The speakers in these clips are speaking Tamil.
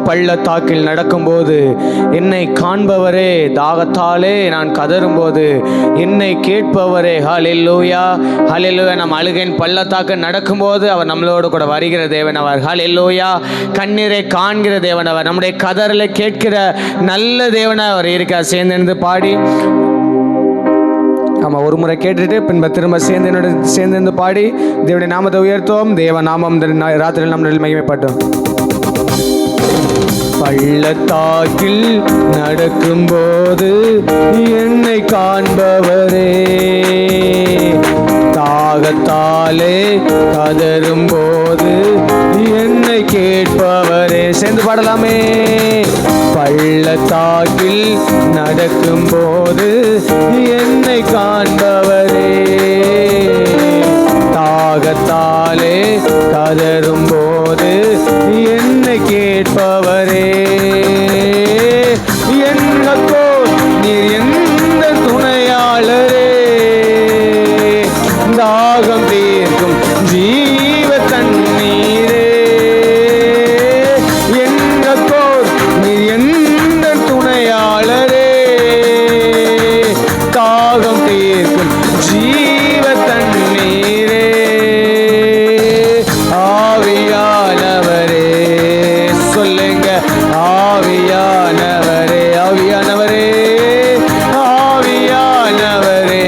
பள்ளத்தாக்கில் நடக்கும்போது என்னை காண்பவரே, தாகத்தாலே நான் கதறும்போது என்னை கேட்பவரே. ஹல்லேலூயா, ஹல்லேலூயா. நம் அழுகையின் பள்ளத்தாக்கு நடக்கும்போது அவர் நம்மளோடு கூட வருகிற தேவன் அவர். ஹல்லேலூயா. கண்ணீரை காண்கிற தேவன் அவர். நம்முடைய கதறலை கேட்கிற நல்ல தேவனாக அவர் இருக்கார். சேர்ந்து பாடி ஆமாம், ஒரு முறை கேட்டுட்டு பின்பு திரும்ப சேர்ந்து பாடி தேவனுடைய நாமத்தை உயர்த்துவோம். தேவ நாமம் ராத்திரியில் நம்ம மகிமைப்பட்டோம். பள்ளத்தாக்கில் நடக்கும்போது என்னை காண்பவரே, தாகத்தாலே கதறும்போது என்னை கேட்பவரே. சேர்ந்து பாடலாமே. பள்ளத்தாக்கில் நடக்கும்போது என்னை காண்பவரே, தாகத்தாலே கதறும்போது என்னை கேட்பவரே. என்னக்கோ நீர் எந்த துணையாளரே, தாகம் தீர்க்கும் ஜீவ தண்ணீரே. என்னக்கோ நீர் எந்த துணையாளரே, தாகம் தீர்க்கும் ஜீவ தண்ணீரே. ஆவியானவரே, சொல்லுங்க ஆவியானவரே, ஆவியானவரே, ஆவியானவரே,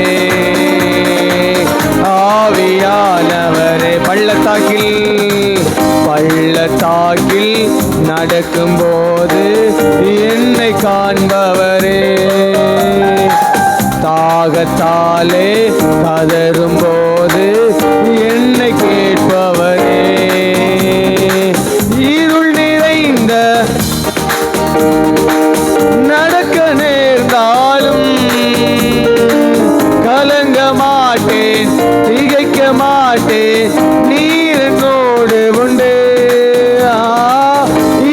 ஆவியானவரே. பள்ளத்தாக்கில் நடக்கும்போது என்னை காண்பவரே, தாகத்தாலே கதறும்போது என்னை கேட்பவரே. இருள் நிறைந்த நடக்க நேர்ந்தாலும் கலங்க மாட்டேன், திகைக்க மாட்டேன், நீர் என்னோடு உண்டு.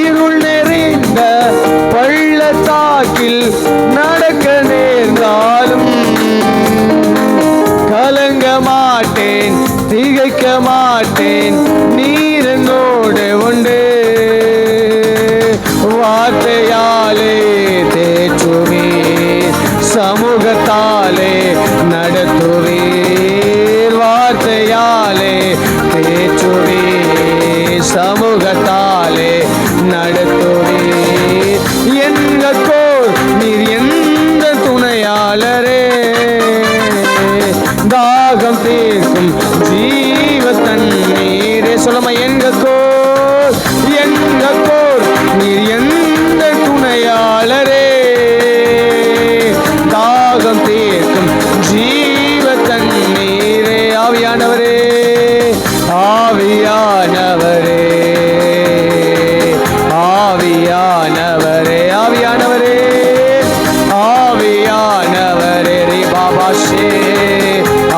இருள் நிறைந்த பள்ளத்தாக்கில் நடக்க நேர்ந்தாலும் கலங்க மாட்டேன், திகைக்க மாட்டேன், நீர் என்னோடு உண்டு. வார்த்தையாலே தேற்றுவீர், சமூகத்தாலே நடத்துவீர். வார்த்தையாலே தேற்றுவீர், சமூகத்தாலே நடத்துவீர். எங்கக்கோ நீர் எந்த துணையாளரே, தாகம் தீர்க்கும் ஜீவ தண்ணீரே. சொல்லமா. எங்கக்கோ நீர் எந்த துணையாளரே, தாகம் தீர்க்கும் ஜீவ தண்ணீரே. ஆவியானவரே, ஆவியானவரே, ஆவியானவரே, ஆவியானவரே, ஆவியானவரே. ரே பாபா ஷே,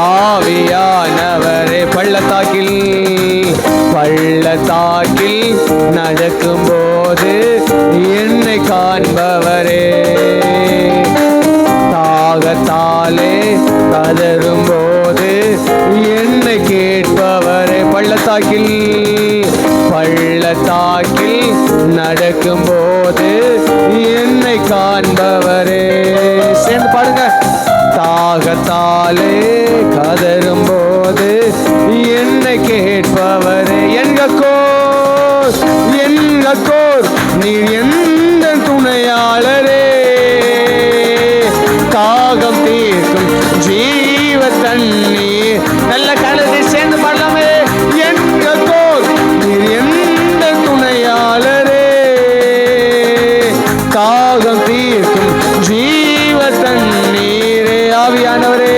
ஆவியானவரே. பள்ளத்தாக்கில் நடக்கும்போது என்னை காண்பவரே, தாகத்தாலே கதறும்போது என்னை கேட்பவரே. பள்ளத்தாக்கில் நடக்கும்போது என்னை காண்பவரே. சேர்ந்து பாடுங்க. தாகத்தாலே கதறும்போது என்னை கேட்பவரே. எங்கக்கோர் நீர் எந்த துணையாளரே, தாகம் தீர்க்கும் ஜீவ தண்ணீர். நல்ல கலத்தை சேர்ந்து பாடலாமே. எங்கக்கோர் நீர் எந்த துணையாளரே, தாகம் தீர்க்கும் ஜீவ தண்ணீரே. ஆவியானவரே,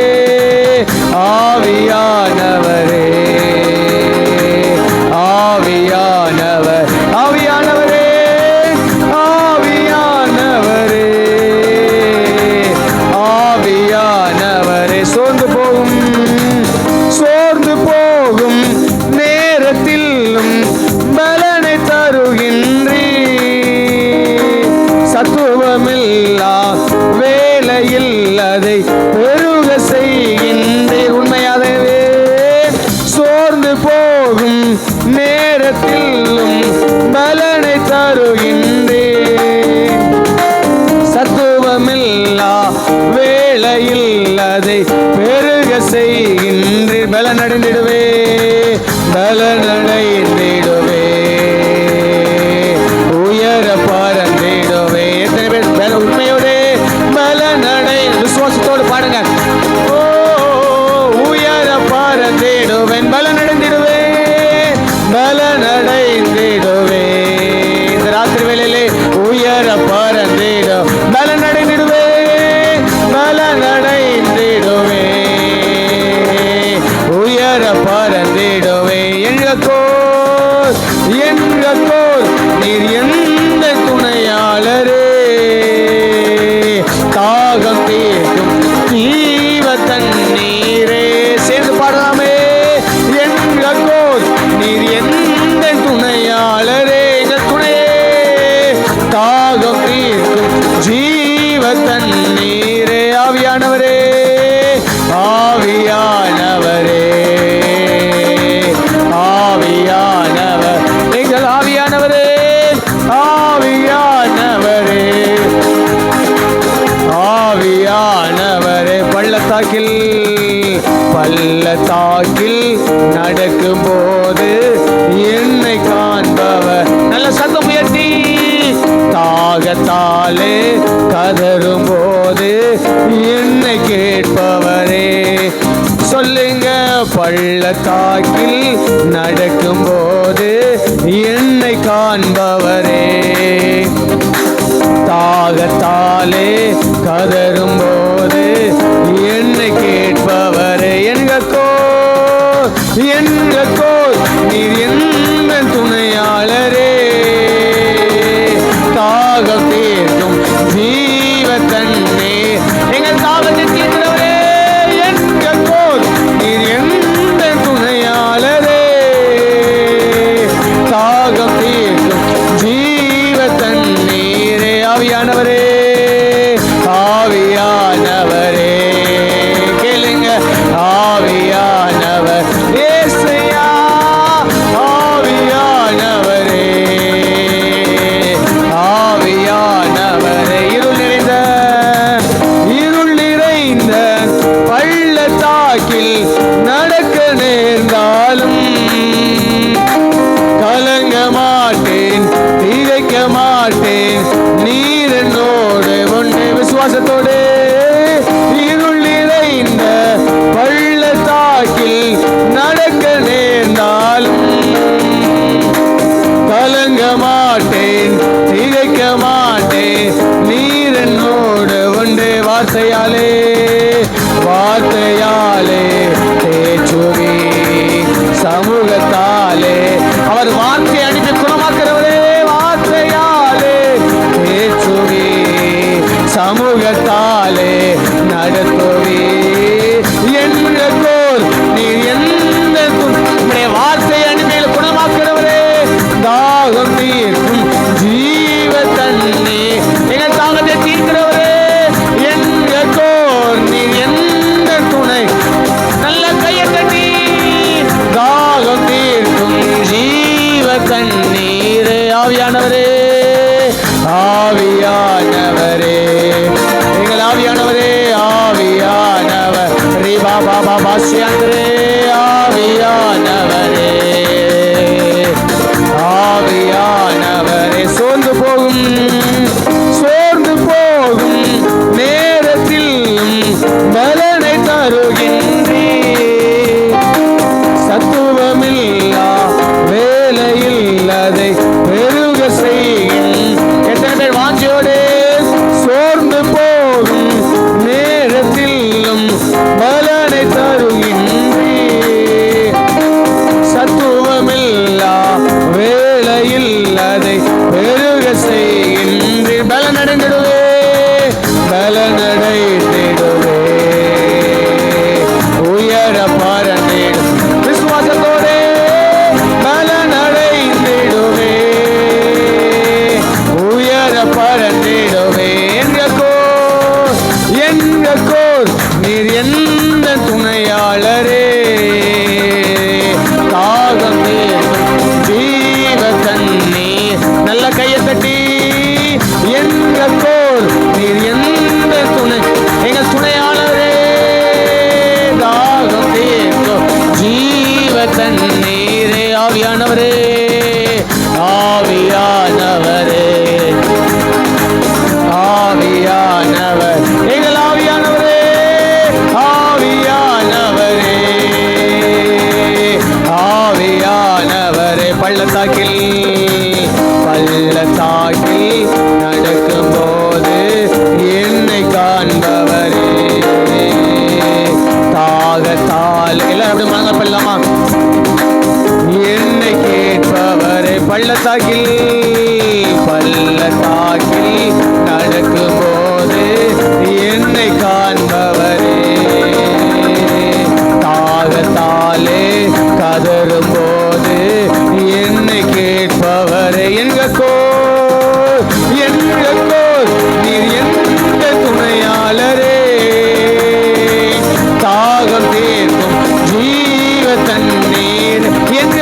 ஆவியானவரே, ஆவியானவர், ஆவியானவரே, ஆவியானவரே, ஆவியானவரே. சோர்ந்து போகும் நேரத்திலும் பலனை தருகின்றீ, சத்துவமில்லா வேலையில் அதை பெருக செய்கின்றே. உண்மையாகவே சோர்ந்து போகும் நேரத்திலும் பலனை தருகின்ற அதை பெருக செய்கின்றீர். பலனடைந்திடுவே, பலனடைந்திடுவே, உயர பறந்திடுவே. எத்தனை பேர் உண்மையோடு பலனடை விசுவாசத்தோடு பாடுங்க. ஓ உயர பறந்திடுவேன், பலனடைந்திடுவேன், பலனடைந்திடுவே. இந்த ராத்திரி வேளையிலே உயர பறந்திடும், பலனடைந்திடுவே, பலனடைந்திடுவே, உயர பறந்திடுவே. எங்கக்கோர் எங்கக்கோர் நீர் எந்த துணையாளரே, தாகம் தீர்க்கும் ஜீவ தண்ணீரே. சேர்ந்து பாடலாமே. எங்கக்கோர் நீர் எந்த துணையாளரே, எங்கள் துணையே, தாகம் தீர்க்கும் ஜீவ தண்ணீரே. ஆவியானவரே, ஆவியானவரே, ஆவியானவர், எங்கள் ஆவியானவரே, ஆவியானவரே, ஆவியானவரே. பள்ளத்தாக்கில் பள்ளத்தாக்கில் நடக்கும் போது என்னை காண்பவர். நல்ல சத்தம் உயர்த்தி. தாகத்தாலே கதரும் போது என்னை கேட்பவரே. சொல்லுங்க. பள்ளத்தாக்கில் நடக்கும் போது என்னை காண்பவரே. தாகத்தாலே கதரும் போது என்னை கேட்பவரே. எங்கக்கோர் எங்கக்கோர் நீர் எந்த துணையாளரே, தாகம் தீர்க்கும் ஜீவ தண்ணீர். எங்கள் தாகத்தை தீர்க்கிறவரே, எங்கக்கோர் நீர் எந்த துணையாளரே, தாகம் தீர்க்கும் ஜீவ தண்ணீரே. ஆவியானவரே, ஆவியானவரே, கேளுங்க. ஆவியானவர் ஏசையா, ஆவியானவரே, ஆவியானவரே. இருள் நிறைந்த பள்ளத்தாக்கில் நடக்க நேர்ந்தாலும் கலங்க மாட்டேன், திகைக்க மாட்டேன், நீர் என்னோடு உண்டு. விசுவாசத்தோடு. இருள் நிறைந்த பள்ளத்தாக்கில் நடக்க நேர்ந்தாலும் கலங்க மாட்டேன், திகைக்க மாட்டேன், நீர் என்னோடு உண்டு. வார்த்தையாலே வார்த்தையாலே தேற்றுவே, சமூகத்தாலே அவர் வார்த்தை அனுப்பி குணமாக்கிறவரே. வார்த்தையாலே தேற்றுவே, சமூகத்தாலே நடத்துவே. எங்கக்கோர் நீர் எந்த வார்த்தை அனுப்பி குணமாக்கிறவரே, தாகம் தீர்க்கும் ஜீவ தண்ணீர். எங்கள் தாகத்தை தீர்க்கிறவரே, எங்கக்கோர் நீர் எந்த துணை. நல்ல கையை தட்டி. தாகம் தீர்க்கும் ஜீவ தண்ணீர். ஆவியானவரே, ஆவியானவரே, எங்கள் ஆவியானவரே, ஆவியானவர். ரீ பாபா பாபா சியாந்திரே. ஆவியானவரே, ஆவியானவரே. சோர்ந்து போகும் நேரத்தில் பலனை தருகின்றீர். சத்துவமில்லா வேலையில் அதை பெருக செய்கின்ற. எத்தனை பேர் வாஞ்சியோடு சோர்ந்து போகும் நேரத்திலும் பலனை தருகின்றீர். சத்துவமில்லா வேலையில் அதை பெருக செய்கின்றீர். பலனடைந்திடுவே, பலனடைந்திடுவே, உயர பறந்திடும். விசுவாசத்தோடு பலனடைந்திடுவே, உயர பறந்திடுவே. எங்கக்கோர் நீர் எந்த துணையாளரே, தாகம் தீர்க்கும் ஜீவ தண்ணீர். நல்ல கையை தட்டி. எங்கக்கோர் நீர் எந்த துணை, எங்கள் துணையாளரே, பள்ளத்தாக்கில் நடக்கும்போது என்னை காண்பவரே. தாகத்தால் எல்லாரும் அப்படி மனங்க பண்ணலாமா? என்னை கேட்பவரே. பள்ளத்தாக்கில் நடக்கும்போது என்னை காண்பவரே. தாகத்தாலே கதறும்போது என்னை கேட்பவரே. எங்க கோல் நீர் எந்த துணையாளரே. தாகம் தீர்க்கும் ஜீவ தண்ணீர். எங்க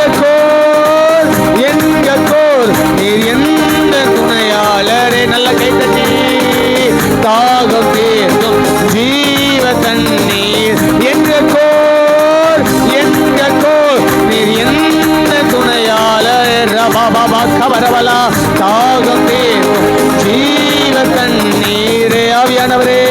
கோல் நீர் எந்த துணையாளரே. நல்ல கைத்தட்டி. தாகம் தீர்க்கும் ஜீவ தண்ணீர். எங்க கோல் நீர் எந்த துணையாளர். பாபா கபரவலா. தாகம் தீர்க்கும் ஜீவ தண்ணீரே. ஆவியானவரே